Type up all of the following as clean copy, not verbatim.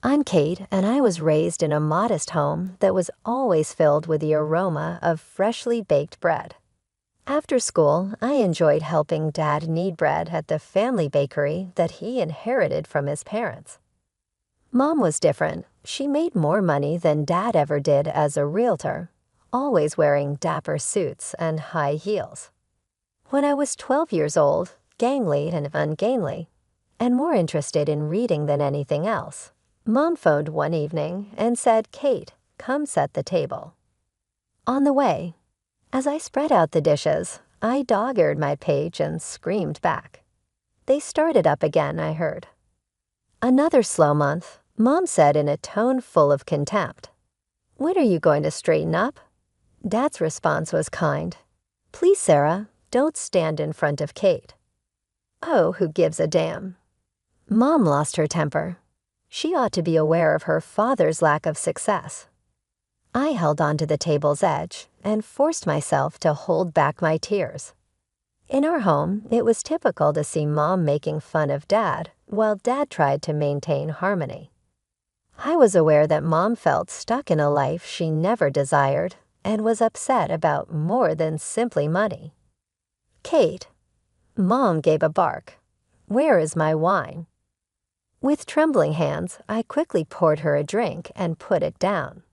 I'm Kate, and I was raised in a modest home that was always filled with the aroma of freshly baked bread. After school, I enjoyed helping Dad knead bread at the family bakery that he inherited from his parents. Mom was different. She made more money than Dad ever did as a realtor, always wearing dapper suits and high heels. When I was 12 years old, gangly and ungainly, and more interested in reading than anything else, Mom phoned one evening and said, "Kate, come set the table." On the way, as I spread out the dishes, I dog-eared my page and screamed back. They started up again, I heard. Another slow month, Mom said in a tone full of contempt, "When are you going to straighten up?" Dad's response was kind. "Please, Sarah, don't stand in front of Kate." Oh, who gives a damn? Mom lost her temper. She ought to be aware of her father's lack of success. I held on to the table's edge and forced myself to hold back my tears. In our home, it was typical to see Mom making fun of Dad while Dad tried to maintain harmony. I was aware that Mom felt stuck in a life she never desired and was upset about more than simply money. "Kate," Mom gave a bark, "where is my wine?" With trembling hands, I quickly poured her a drink and put it down.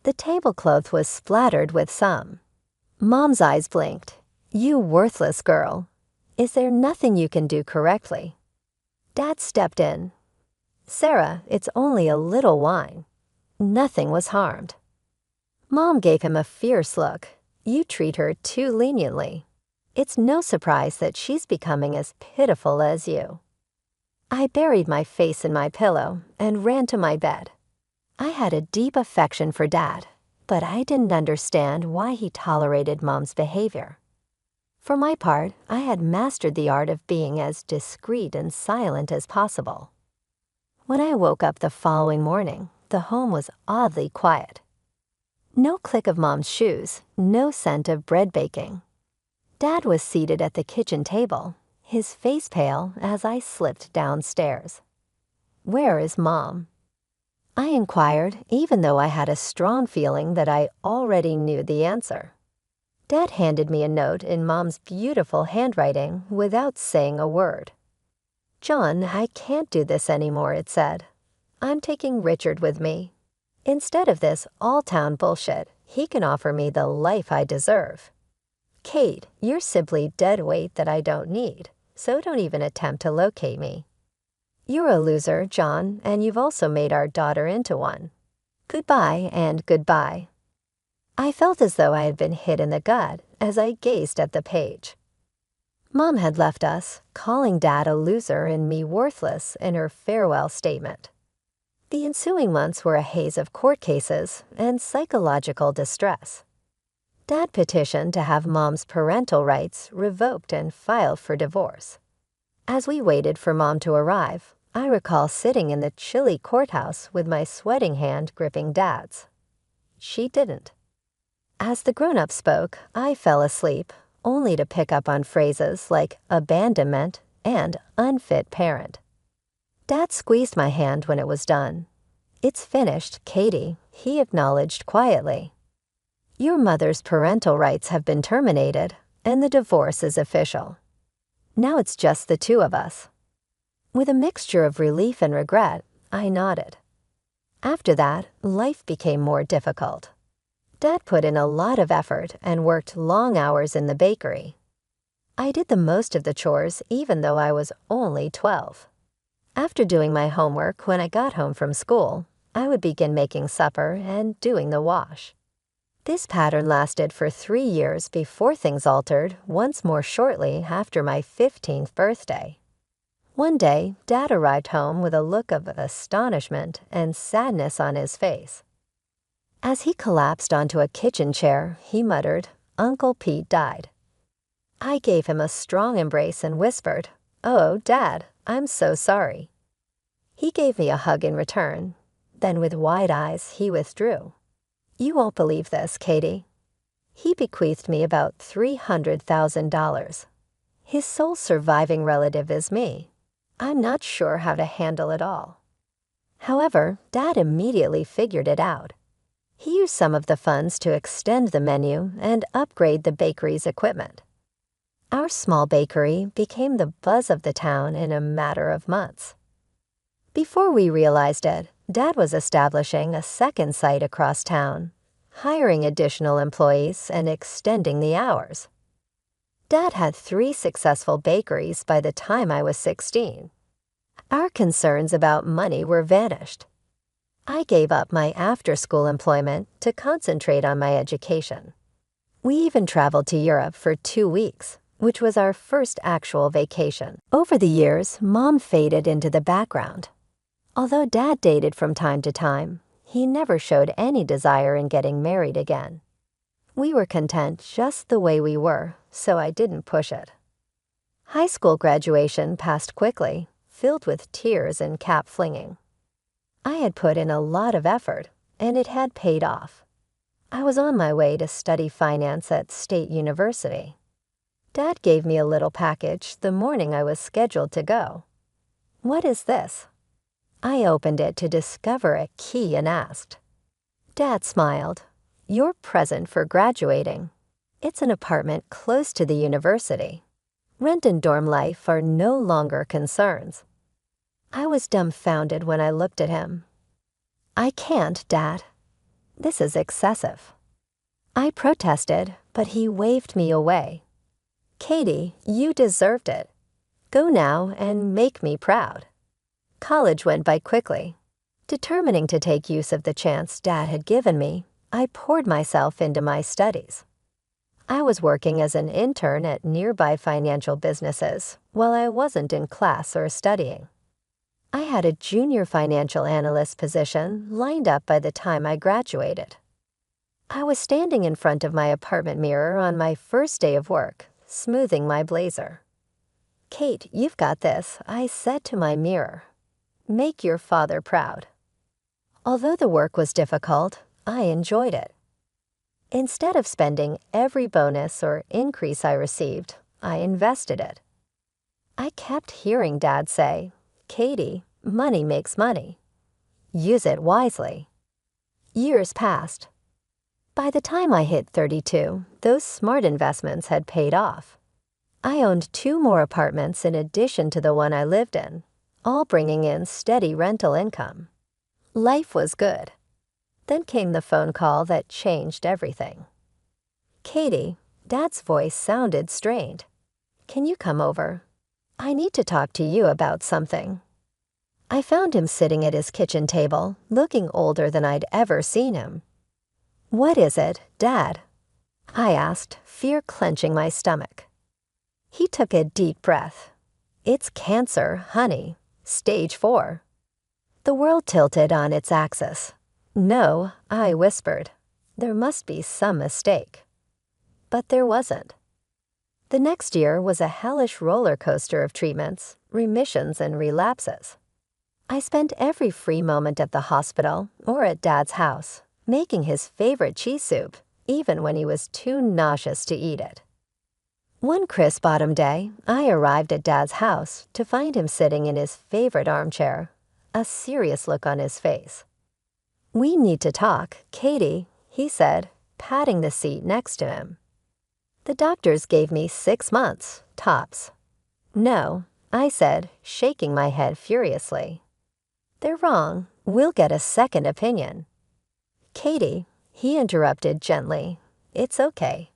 The tablecloth was splattered with some. Mom's eyes blinked. "You worthless girl. Is there nothing you can do correctly?" Dad stepped in. "Sarah, it's only a little wine." Nothing was harmed. Mom gave him a fierce look. "You treat her too leniently. It's no surprise that she's becoming as pitiful as you." I buried my face in my pillow and ran to my bed. I had a deep affection for Dad, but I didn't understand why he tolerated Mom's behavior. For my part, I had mastered the art of being as discreet and silent as possible. When I woke up the following morning, the home was oddly quiet. No click of Mom's shoes, no scent of bread baking. Dad was seated at the kitchen table, his face pale as I slipped downstairs. "Where is Mom?" I inquired, even though I had a strong feeling that I already knew the answer. Dad handed me a note in Mom's beautiful handwriting without saying a word. "John, I can't do this anymore," it said. "I'm taking Richard with me. Instead of this all-town bullshit, he can offer me the life I deserve. Kate, you're simply dead weight that I don't need, so don't even attempt to locate me. You're a loser, John, and you've also made our daughter into one. Goodbye and goodbye." I felt as though I had been hit in the gut as I gazed at the page. Mom had left us, calling Dad a loser and me worthless in her farewell statement. The ensuing months were a haze of court cases and psychological distress. Dad petitioned to have Mom's parental rights revoked and filed for divorce. As we waited for Mom to arrive, I recall sitting in the chilly courthouse with my sweating hand gripping Dad's. She didn't. As the grown-up spoke, I fell asleep, only to pick up on phrases like abandonment and unfit parent. Dad squeezed my hand when it was done. "It's finished, Katie," he acknowledged quietly. "Your mother's parental rights have been terminated, and the divorce is official. Now it's just the two of us." With a mixture of relief and regret, I nodded. After that, life became more difficult. Dad put in a lot of effort and worked long hours in the bakery. I did the most of the chores even though I was only 12. After doing my homework when I got home from school, I would begin making supper and doing the wash. This pattern lasted for 3 years before things altered once more shortly after my 15th birthday. One day, Dad arrived home with a look of astonishment and sadness on his face. As he collapsed onto a kitchen chair, he muttered, "Uncle Pete died." I gave him a strong embrace and whispered, "Oh, Dad, I'm so sorry." He gave me a hug in return. Then with wide eyes, he withdrew. "You won't believe this, Katie. He bequeathed me about $300,000. His sole surviving relative is me. I'm not sure how to handle it all." However, Dad immediately figured it out. He used some of the funds to extend the menu and upgrade the bakery's equipment. Our small bakery became the buzz of the town in a matter of months. Before we realized it, Dad was establishing a second site across town, hiring additional employees and extending the hours. Dad had 3 successful bakeries by the time I was 16. Our concerns about money were vanished. I gave up my after-school employment to concentrate on my education. We even traveled to Europe for 2 weeks, which was our first actual vacation. Over the years, Mom faded into the background. Although Dad dated from time to time, he never showed any desire in getting married again. We were content just the way we were, so I didn't push it. High school graduation passed quickly, filled with tears and cap flinging. I had put in a lot of effort, and it had paid off. I was on my way to study finance at State University. Dad gave me a little package the morning I was scheduled to go. "What is this?" I opened it to discover a key and asked. Dad smiled. "Your present for graduating. It's an apartment close to the university. Rent and dorm life are no longer concerns." I was dumbfounded when I looked at him. "I can't, Dad. This is excessive." I protested, but he waved me away. "Katie, you deserved it. Go now and make me proud." College went by quickly. Determining to take use of the chance Dad had given me, I poured myself into my studies. I was working as an intern at nearby financial businesses while I wasn't in class or studying. I had a junior financial analyst position lined up by the time I graduated. I was standing in front of my apartment mirror on my first day of work, smoothing my blazer. "Kate, you've got this," I said to my mirror. "Make your father proud." Although the work was difficult, I enjoyed it. Instead of spending every bonus or increase I received, I invested it. I kept hearing Dad say, "Katie, money makes money. Use it wisely." Years passed. By the time I hit 32, those smart investments had paid off. I owned 2 more apartments in addition to the one I lived in, all bringing in steady rental income. Life was good. Then came the phone call that changed everything. "Katie," Dad's voice sounded strained. "Can you come over? I need to talk to you about something." I found him sitting at his kitchen table, looking older than I'd ever seen him. "What is it, Dad?" I asked, fear clenching my stomach. He took a deep breath. "It's cancer, honey. Stage 4. The world tilted on its axis. "No," I whispered. "There must be some mistake." But there wasn't. The next year was a hellish roller coaster of treatments, remissions, and relapses. I spent every free moment at the hospital or at Dad's house, making his favorite cheese soup, even when he was too nauseous to eat it. One crisp autumn day, I arrived at Dad's house to find him sitting in his favorite armchair, a serious look on his face. "We need to talk, Katie," he said, patting the seat next to him. "The doctors gave me 6 months, tops." "No," I said, shaking my head furiously. "They're wrong. We'll get a second opinion." "Katie," he interrupted gently, "it's okay.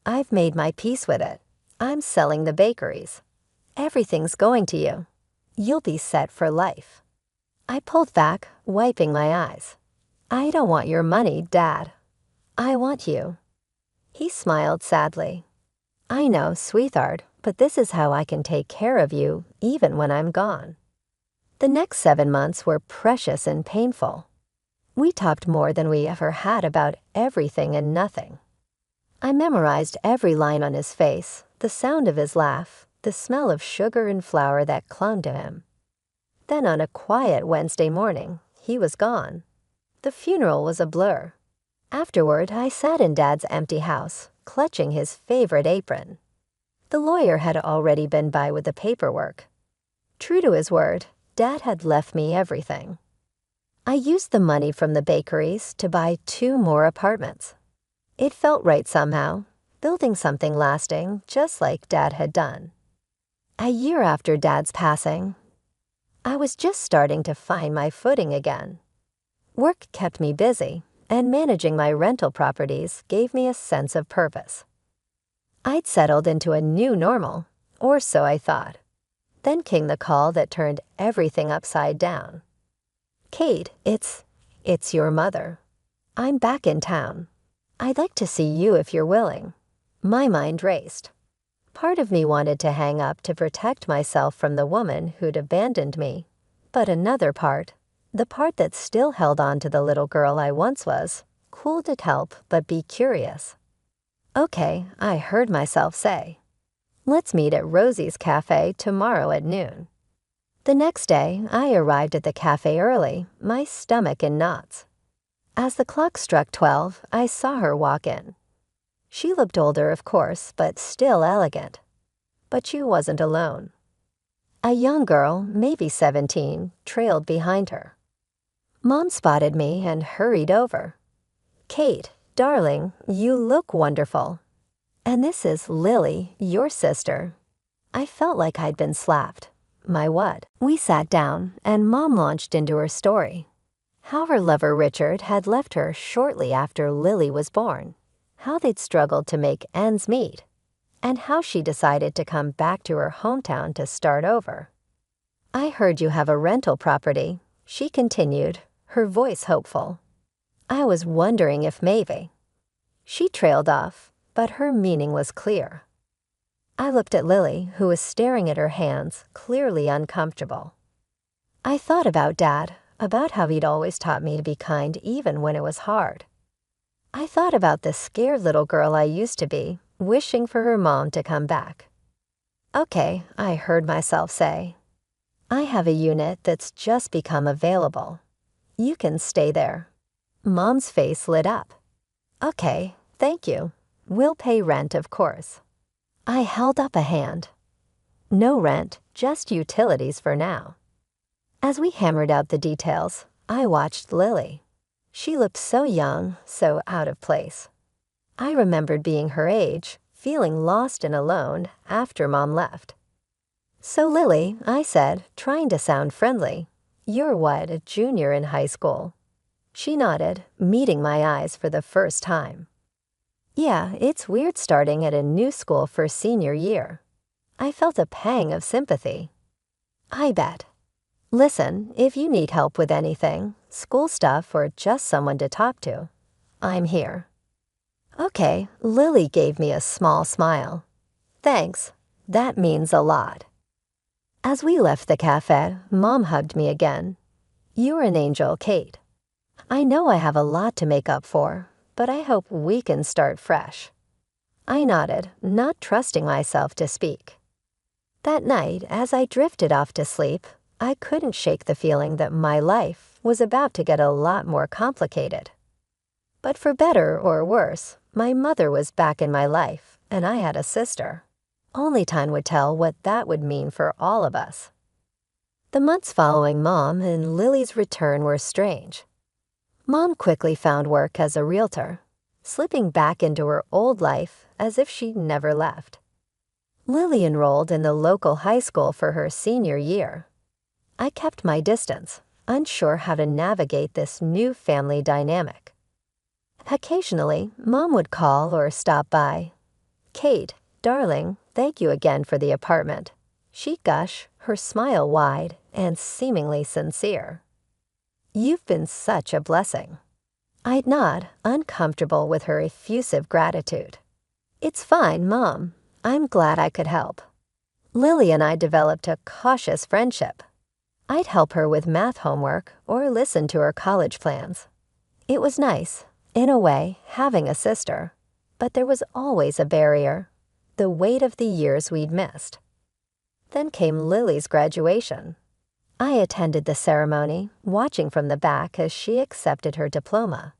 I've made my peace with it. I'm selling the bakeries. Everything's going to you. You'll be set for life." I pulled back, wiping my eyes. "I don't want your money, Dad. I want you." He smiled sadly. "I know, sweetheart, but this is how I can take care of you even when I'm gone." The next 7 months were precious and painful. We talked more than we ever had about everything and nothing. I memorized every line on his face, the sound of his laugh, the smell of sugar and flour that clung to him. Then on a quiet Wednesday morning, he was gone. The funeral was a blur. Afterward, I sat in Dad's empty house, clutching his favorite apron. The lawyer had already been by with the paperwork. True to his word, Dad had left me everything. I used the money from the bakeries to buy 2 more apartments. It felt right somehow, building something lasting just like Dad had done. A year after Dad's passing, I was just starting to find my footing again. Work kept me busy, and managing my rental properties gave me a sense of purpose. I'd settled into a new normal, or so I thought. Then came the call that turned everything upside down. "Kate, it's your mother. I'm back in town. I'd like to see you if you're willing." My mind raced. Part of me wanted to hang up to protect myself from the woman who'd abandoned me, but another part, the part that still held on to the little girl I once was, couldn't help but be curious. "Okay," I heard myself say. "Let's meet at Rosie's Cafe tomorrow at noon." The next day, I arrived at the cafe early, my stomach in knots. As the clock struck 12, I saw her walk in. She looked older, of course, but still elegant. But she wasn't alone. A young girl, maybe 17, trailed behind her. Mom spotted me and hurried over. "Kate, darling, you look wonderful. And this is Lily, your sister." I felt like I'd been slapped. My what? We sat down, and Mom launched into her story. How her lover Richard had left her shortly after Lily was born, how they'd struggled to make ends meet, and how she decided to come back to her hometown to start over. "I heard you have a rental property," she continued, her voice hopeful. I was wondering if maybe. She trailed off, but her meaning was clear. I looked at Lily, who was staring at her hands, clearly uncomfortable. I thought about Dad, about how he'd always taught me to be kind even when it was hard. I thought about the scared little girl I used to be, wishing for her mom to come back. "Okay," I heard myself say. "I have a unit that's just become available. You can stay there." Mom's face lit up. "Okay, thank you. We'll pay rent, of course." I held up a hand. "No rent, just utilities for now." As we hammered out the details, I watched Lily. She looked so young, so out of place. I remembered being her age, feeling lost and alone after Mom left. "So Lily," I said, trying to sound friendly, "you're what, a junior in high school?" She nodded, meeting my eyes for the first time. "Yeah, it's weird starting at a new school for senior year." I felt a pang of sympathy. "I bet. Listen, if you need help with anything, school stuff or just someone to talk to, I'm here." "Okay," Lily gave me a small smile. "Thanks. That means a lot." As we left the cafe, Mom hugged me again. "You're an angel, Kate. I know I have a lot to make up for, but I hope we can start fresh." I nodded, not trusting myself to speak. That night, as I drifted off to sleep, I couldn't shake the feeling that my life was about to get a lot more complicated. But for better or worse, my mother was back in my life, and I had a sister. Only time would tell what that would mean for all of us. The months following Mom and Lily's return were strange. Mom quickly found work as a realtor, slipping back into her old life as if she'd never left. Lily enrolled in the local high school for her senior year. I kept my distance, unsure how to navigate this new family dynamic. Occasionally, Mom would call or stop by. "Kate, darling, thank you again for the apartment." She'd gush, her smile wide and seemingly sincere. "You've been such a blessing." I'd nod, uncomfortable with her effusive gratitude. "It's fine, Mom. I'm glad I could help." Lily and I developed a cautious friendship. I'd help her with math homework or listen to her college plans. It was nice, in a way, having a sister, but there was always a barrier, the weight of the years we'd missed. Then came Lily's graduation. I attended the ceremony, watching from the back as she accepted her diploma.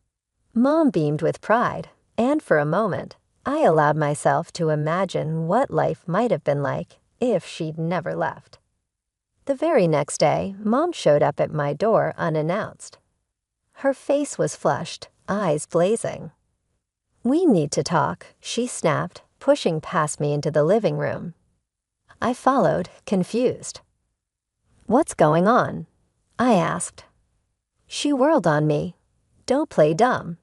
Mom beamed with pride, and for a moment, I allowed myself to imagine what life might have been like if she'd never left. The very next day, Mom showed up at my door unannounced. Her face was flushed, eyes blazing. "We need to talk," she snapped, pushing past me into the living room. I followed, confused. "What's going on?" I asked. She whirled on me. "Don't play dumb.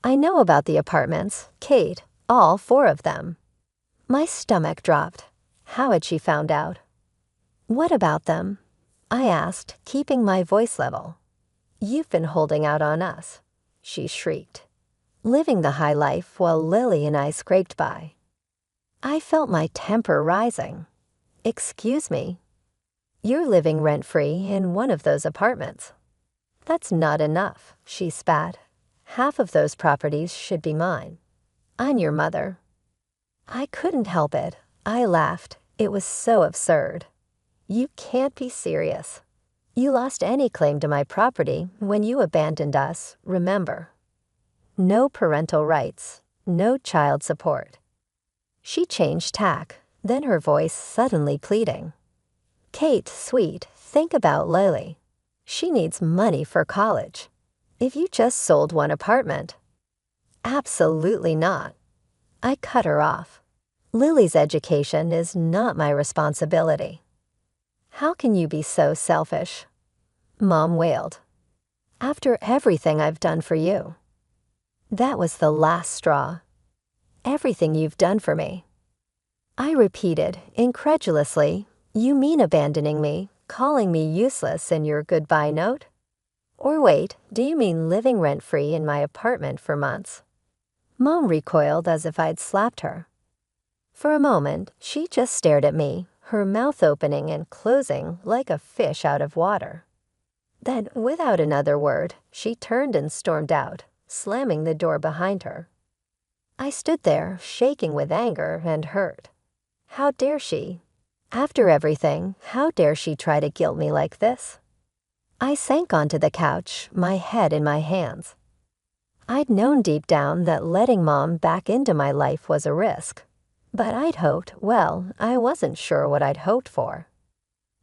I know about the apartments, Kate, all 4 of them." My stomach dropped. How had she found out? "What about them?" I asked, keeping my voice level. "You've been holding out on us," she shrieked, living the high life while Lily and I scraped by. I felt my temper rising. "Excuse me? You're living rent-free in one of those apartments." "That's not enough," she spat. "Half of those properties should be mine. I'm your mother." I couldn't help it. I laughed. It was so absurd. "You can't be serious. You lost any claim to my property when you abandoned us, remember. No parental rights, no child support." She changed tack, then her voice suddenly pleading. "Kate, sweet, think about Lily. She needs money for college. If you just sold one apartment." "Absolutely not." I cut her off. "Lily's education is not my responsibility." "How can you be so selfish?" Mom wailed. "After everything I've done for you." That was the last straw. "Everything you've done for me." I repeated, incredulously, "You mean abandoning me, calling me useless in your goodbye note? Or wait, do you mean living rent-free in my apartment for months?" Mom recoiled as if I'd slapped her. For a moment, she just stared at me, her mouth opening and closing like a fish out of water. Then, without another word, she turned and stormed out, slamming the door behind her. I stood there, shaking with anger and hurt. How dare she? After everything, how dare she try to guilt me like this? I sank onto the couch, my head in my hands. I'd known deep down that letting Mom back into my life was a risk. But I'd hoped, well, I wasn't sure what I'd hoped for.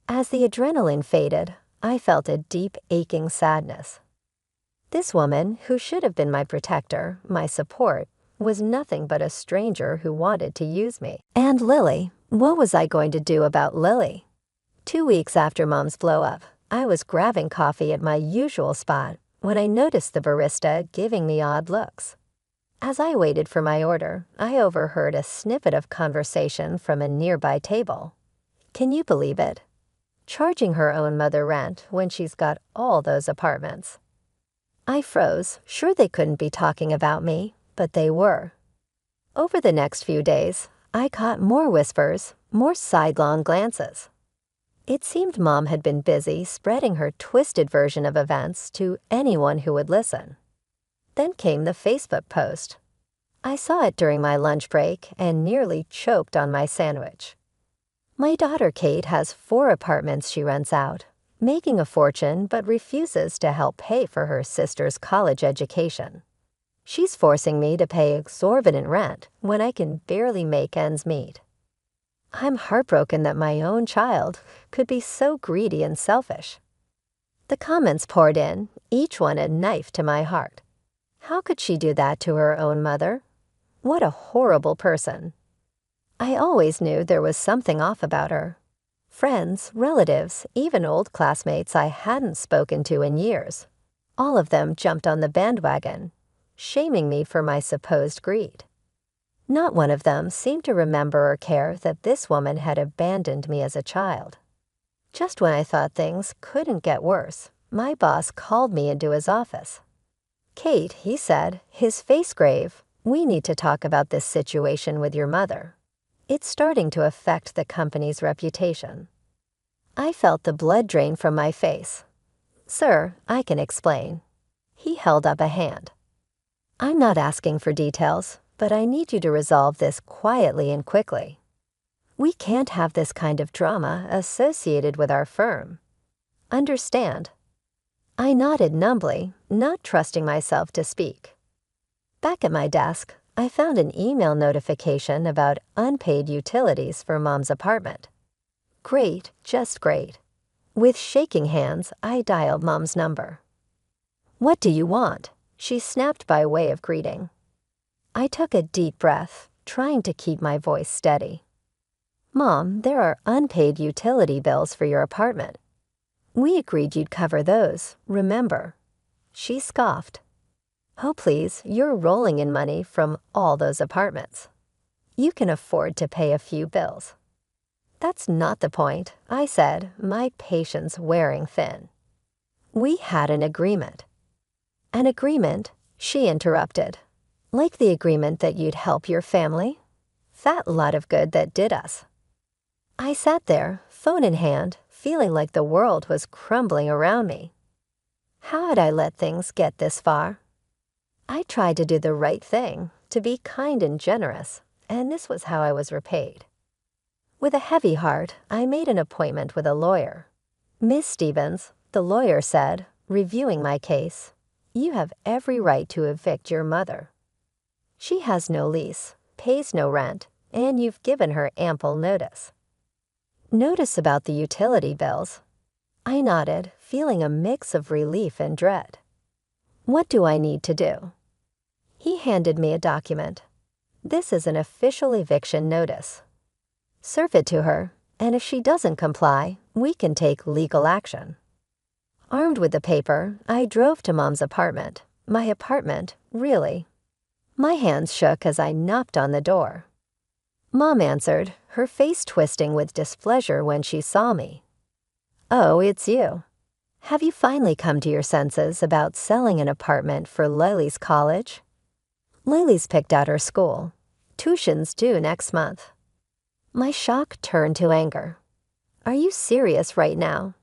As the adrenaline faded, I felt a deep, aching sadness. This woman, who should have been my protector, my support, was nothing but a stranger who wanted to use me. And Lily, what was I going to do about Lily? 2 weeks after Mom's blow-up, I was grabbing coffee at my usual spot when I noticed the barista giving me odd looks. As I waited for my order, I overheard a snippet of conversation from a nearby table. Can you believe it? Charging her own mother rent when she's got all those apartments. I froze, sure they couldn't be talking about me, but they were. Over the next few days, I caught more whispers, more sidelong glances. It seemed Mom had been busy spreading her twisted version of events to anyone who would listen. Then came the Facebook post. I saw it during my lunch break and nearly choked on my sandwich. My daughter Kate has 4 apartments she rents out, making a fortune but refuses to help pay for her sister's college education. She's forcing me to pay exorbitant rent when I can barely make ends meet. I'm heartbroken that my own child could be so greedy and selfish. The comments poured in, each one a knife to my heart. How could she do that to her own mother? What a horrible person. I always knew there was something off about her. Friends, relatives, even old classmates I hadn't spoken to in years. All of them jumped on the bandwagon, shaming me for my supposed greed. Not one of them seemed to remember or care that this woman had abandoned me as a child. Just when I thought things couldn't get worse, my boss called me into his office. "Kate," he said, his face grave, "we need to talk about this situation with your mother. It's starting to affect the company's reputation." I felt the blood drain from my face. "Sir, I can explain." He held up a hand. "I'm not asking for details, but I need you to resolve this quietly and quickly. We can't have this kind of drama associated with our firm. Understand?" I nodded numbly, not trusting myself to speak. Back at my desk, I found an email notification about unpaid utilities for Mom's apartment. Great, just great. With shaking hands, I dialed Mom's number. "What do you want?" she snapped by way of greeting. I took a deep breath, trying to keep my voice steady. "Mom, there are unpaid utility bills for your apartment. We agreed you'd cover those, remember?" She scoffed. "Oh, please, you're rolling in money from all those apartments. You can afford to pay a few bills." "That's not the point," I said, my patience wearing thin. "We had an agreement." "An agreement?" she interrupted. "Like the agreement that you'd help your family? Fat lot of good that did us." I sat there, phone in hand, feeling like the world was crumbling around me. How had I let things get this far? I tried to do the right thing, to be kind and generous, and this was how I was repaid. With a heavy heart, I made an appointment with a lawyer. "Miss Stevens," the lawyer said, reviewing my case, "you have every right to evict your mother. She has no lease, pays no rent, and you've given her ample notice." "Notice about the utility bills?" I nodded, feeling a mix of relief and dread. "What do I need to do?" He handed me a document. "This is an official eviction notice. Serve it to her, and if she doesn't comply, we can take legal action." Armed with the paper, I drove to Mom's apartment. My apartment, really. My hands shook as I knocked on the door. Mom answered, her face twisting with displeasure when she saw me. "Oh, it's you. Have you finally come to your senses about selling an apartment for Lily's college?" Lily's picked out her school. Tuition's due next month. My shock turned to anger. "Are you serious right now?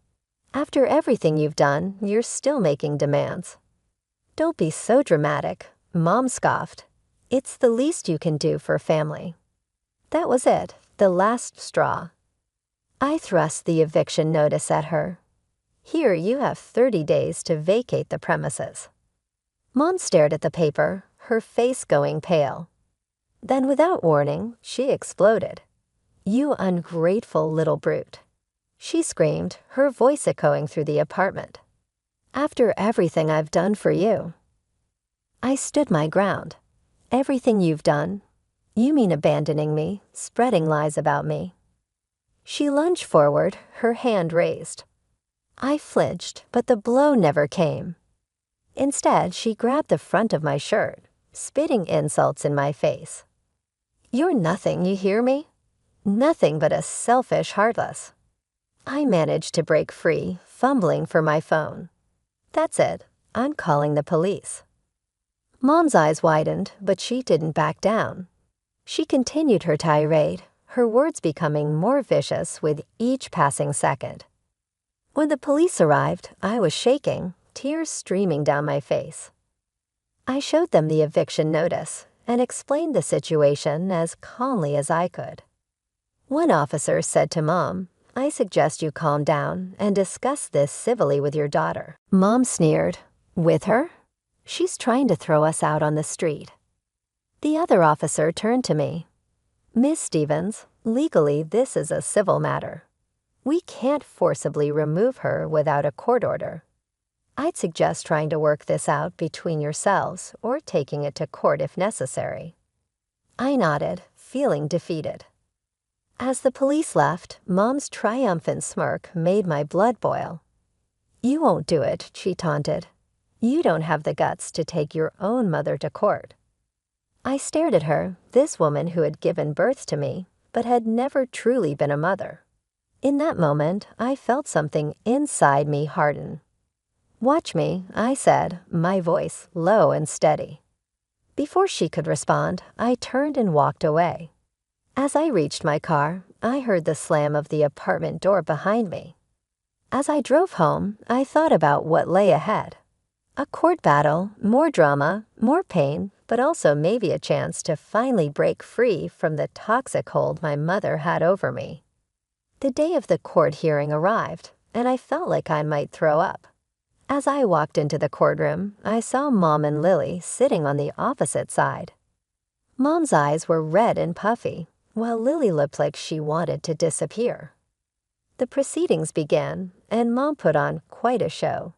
After everything you've done, you're still making demands." "Don't be so dramatic," Mom scoffed. "It's the least you can do for family." That was it, the last straw. I thrust the eviction notice at her. "Here you have 30 days to vacate the premises." Mom stared at the paper, her face going pale. Then without warning, she exploded. "You ungrateful little brute," she screamed, her voice echoing through the apartment. "After everything I've done for you." I stood my ground. "Everything you've done? You mean abandoning me, spreading lies about me?" She lunged forward, her hand raised. I flinched, but the blow never came. Instead, she grabbed the front of my shirt, spitting insults in my face. "You're nothing, you hear me? Nothing but a selfish heartless." I managed to break free, fumbling for my phone. "That's it. I'm calling the police." Mom's eyes widened, but she didn't back down. She continued her tirade, her words becoming more vicious with each passing second. When the police arrived, I was shaking, tears streaming down my face. I showed them the eviction notice and explained the situation as calmly as I could. One officer said to Mom, "I suggest you calm down and discuss this civilly with your daughter." Mom sneered. "With her? She's trying to throw us out on the street." The other officer turned to me. "Miss Stevens, legally this is a civil matter. We can't forcibly remove her without a court order. I'd suggest trying to work this out between yourselves or taking it to court if necessary." I nodded, feeling defeated. As the police left, Mom's triumphant smirk made my blood boil. "You won't do it," she taunted. "You don't have the guts to take your own mother to court." I stared at her, this woman who had given birth to me, but had never truly been a mother. In that moment, I felt something inside me harden. "Watch me," I said, my voice low and steady. Before she could respond, I turned and walked away. As I reached my car, I heard the slam of the apartment door behind me. As I drove home, I thought about what lay ahead. A court battle, more drama, more pain, but also maybe a chance to finally break free from the toxic hold my mother had over me. The day of the court hearing arrived, and I felt like I might throw up. As I walked into the courtroom, I saw Mom and Lily sitting on the opposite side. Mom's eyes were red and puffy, while Lily looked like she wanted to disappear. The proceedings began, and Mom put on quite a show.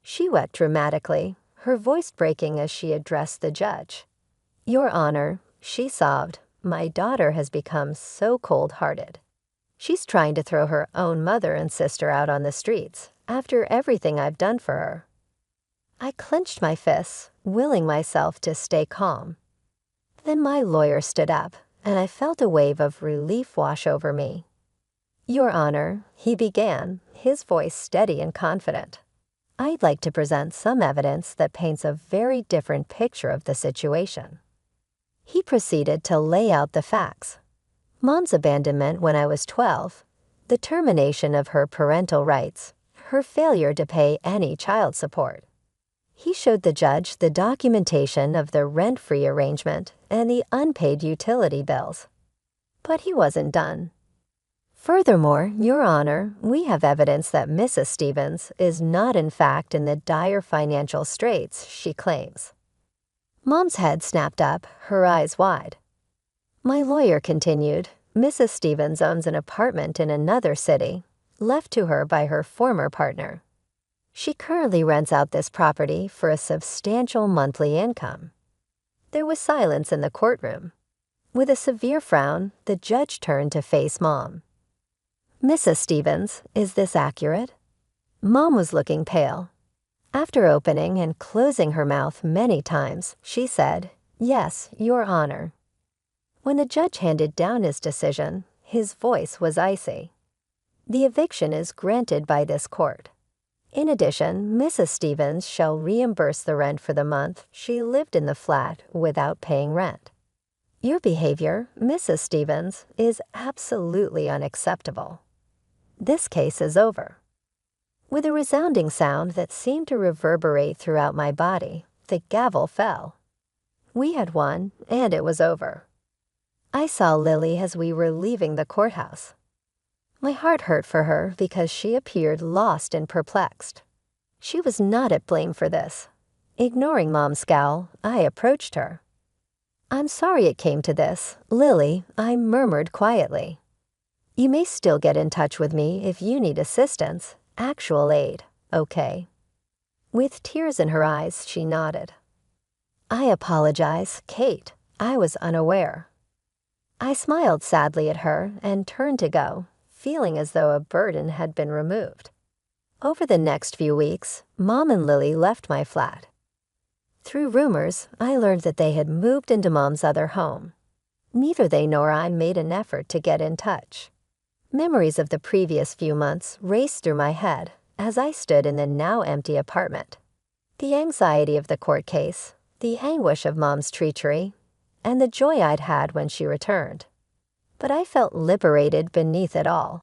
She wept dramatically, her voice breaking as she addressed the judge. "Your Honor," she sobbed, "my daughter has become so cold-hearted. She's trying to throw her own mother and sister out on the streets after everything I've done for her." I clenched my fists, willing myself to stay calm. Then my lawyer stood up, and I felt a wave of relief wash over me. "Your Honor," he began, his voice steady and confident, "I'd like to present some evidence that paints a very different picture of the situation." He proceeded to lay out the facts. Mom's abandonment when I was 12, the termination of her parental rights, her failure to pay any child support. He showed the judge the documentation of the rent-free arrangement and the unpaid utility bills. But he wasn't done. "Furthermore, Your Honor, we have evidence that Mrs. Stevens is not in fact in the dire financial straits she claims." Mom's head snapped up, her eyes wide. My lawyer continued, "Mrs. Stevens owns an apartment in another city, left to her by her former partner. She currently rents out this property for a substantial monthly income." There was silence in the courtroom. With a severe frown, the judge turned to face Mom. "Mrs. Stevens, is this accurate?" Mom was looking pale. After opening and closing her mouth many times, she said, "Yes, Your Honor." When the judge handed down his decision, his voice was icy. "The eviction is granted by this court. In addition, Mrs. Stevens shall reimburse the rent for the month she lived in the flat without paying rent. Your behavior, Mrs. Stevens, is absolutely unacceptable. This case is over." With a resounding sound that seemed to reverberate throughout my body, the gavel fell. We had won, and it was over. I saw Lily as we were leaving the courthouse. My heart hurt for her because she appeared lost and perplexed. She was not at blame for this. Ignoring Mom's scowl, I approached her. "I'm sorry it came to this, Lily," I murmured quietly. "You may still get in touch with me if you need assistance, actual aid, okay?" With tears in her eyes, she nodded. "I apologize, Kate. I was unaware." I smiled sadly at her and turned to go, feeling as though a burden had been removed. Over the next few weeks, Mom and Lily left my flat. Through rumors, I learned that they had moved into Mom's other home. Neither they nor I made an effort to get in touch. Memories of the previous few months raced through my head as I stood in the now empty apartment. The anxiety of the court case, the anguish of Mom's treachery, and the joy I'd had when she returned. But I felt liberated beneath it all.